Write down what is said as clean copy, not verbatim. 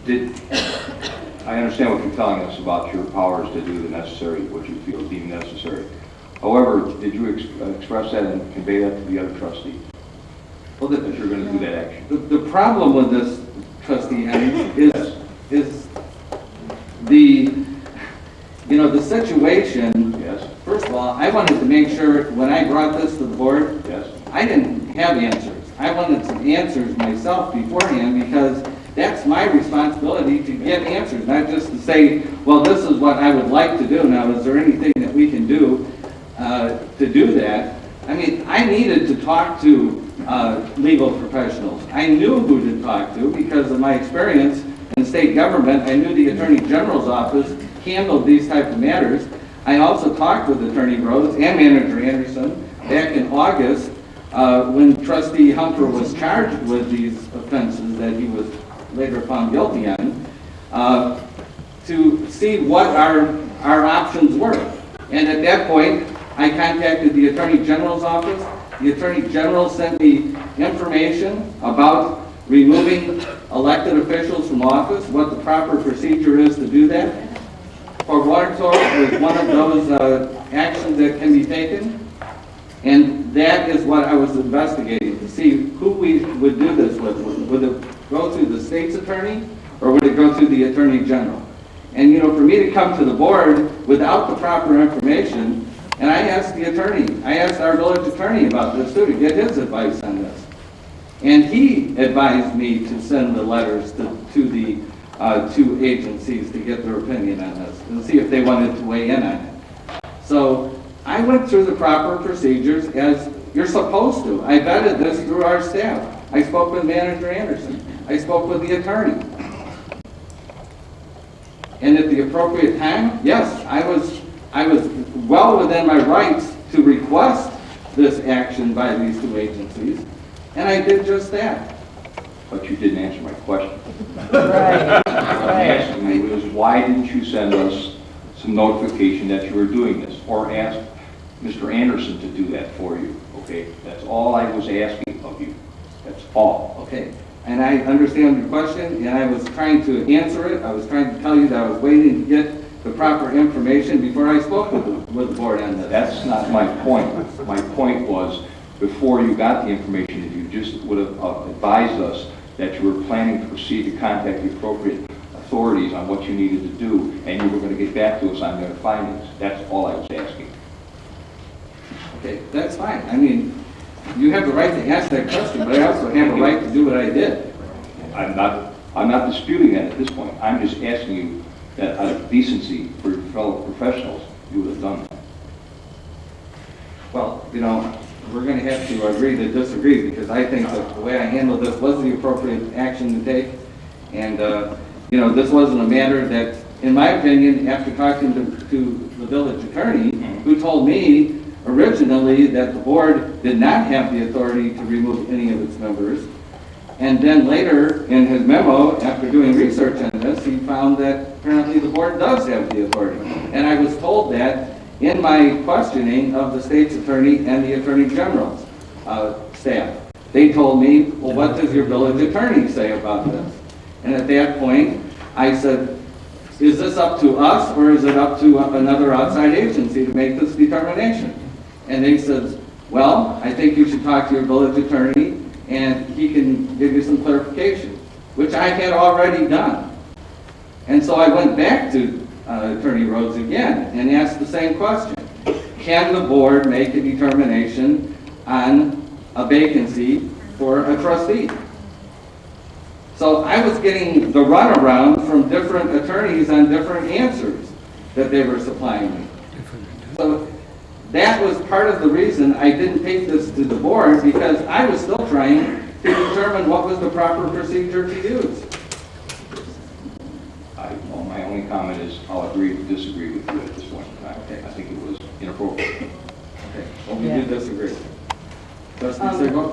I understand what you're telling us about your powers to do the necessary, what you feel deemed necessary. However, did you express that and convey that to the other trustee? Well, That you're going to do that action? the problem with this, Trustee Henning, is the, the situation. Yes. First of all, I wanted to make sure when I brought this to the board, Yes. I didn't have answers. I wanted some answers myself beforehand because that's my responsibility to get answers, not just to say, well, this is what I would like to do. Now, is there anything that we can do to do that? I mean, I needed to talk to legal professionals. I knew who to talk to because of my experience in state government. I knew the Attorney General's office handled these type of matters. I also talked with Attorney Rhodes and Manager Anderson back in August when Trustee Humper was charged with these offenses that he was later found guilty on, to see what our options were. And at that point, I contacted the Attorney General's office. The Attorney General sent me information about removing elected officials from office, what the proper procedure is to do that. For water source is one of those actions that can be taken. And that is what I was investigating, to see who we would do this with. Would it go through the state's attorney, or would it go through the Attorney General? And for me to come to the board without the proper information, and I asked the attorney, I asked our village attorney about this too, to get his advice on this. And he advised me to send the letters to the two agencies to get their opinion on this, and see if they wanted to weigh in on it. So I went through the proper procedures as you're supposed to. I vetted this through our staff. I spoke with Manager Anderson. I spoke with the attorney. And at the appropriate time, yes, I was well within my rights to request this action by these two agencies, and I did just that. But you didn't answer my question. Right. What I'm asking you is, why didn't you send us some notification that you were doing this, or ask Mr. Anderson to do that for you? Okay, that's all I was asking of you. That's all. Okay, and I understand your question, and I was trying to answer it. I was trying to tell you that I was waiting to get the proper information before I spoke with the board on this. That's not my point. My point was, before you got the information, if you just would have advised us that you were planning to proceed to contact the appropriate authorities on what you needed to do, and you were going to get back to us on their findings. That's all I was asking. Okay, that's fine. I mean, you have the right to ask that question, but I also have a right to do what I did. I'm not disputing that at this point. I'm just asking you that out of decency for your fellow professionals, you would have done that. Well, we're going to have to agree to disagree, because I think that the way I handled this was the appropriate action to take. And, this wasn't a matter that, in my opinion, after talking to the village attorney, who told me originally that the board did not have the authority to remove any of its members, and then later in his memo, after doing research on this, he found that apparently the board does have the authority. And I was told that in my questioning of the state's attorney and the Attorney General's staff. They told me, well, what does your village attorney say about this? And at that point, I said, is this up to us, or is it up to another outside agency to make this determination? And they said, well, I think you should talk to your village attorney, and he can give you some clarification, which I had already done. And so I went back to Attorney Rhodes again and asked the same question. Can the board make a determination on a vacancy for a trustee? So I was getting the runaround from different attorneys on different answers that they were supplying me. So that was part of the reason I didn't take this to the board, because I was still trying to determine what was the proper procedure to use. Well, my only comment is I'll agree to disagree with you at this point in time. Okay. I think it was inappropriate. Okay, well, we do disagree. Trustee Siegel?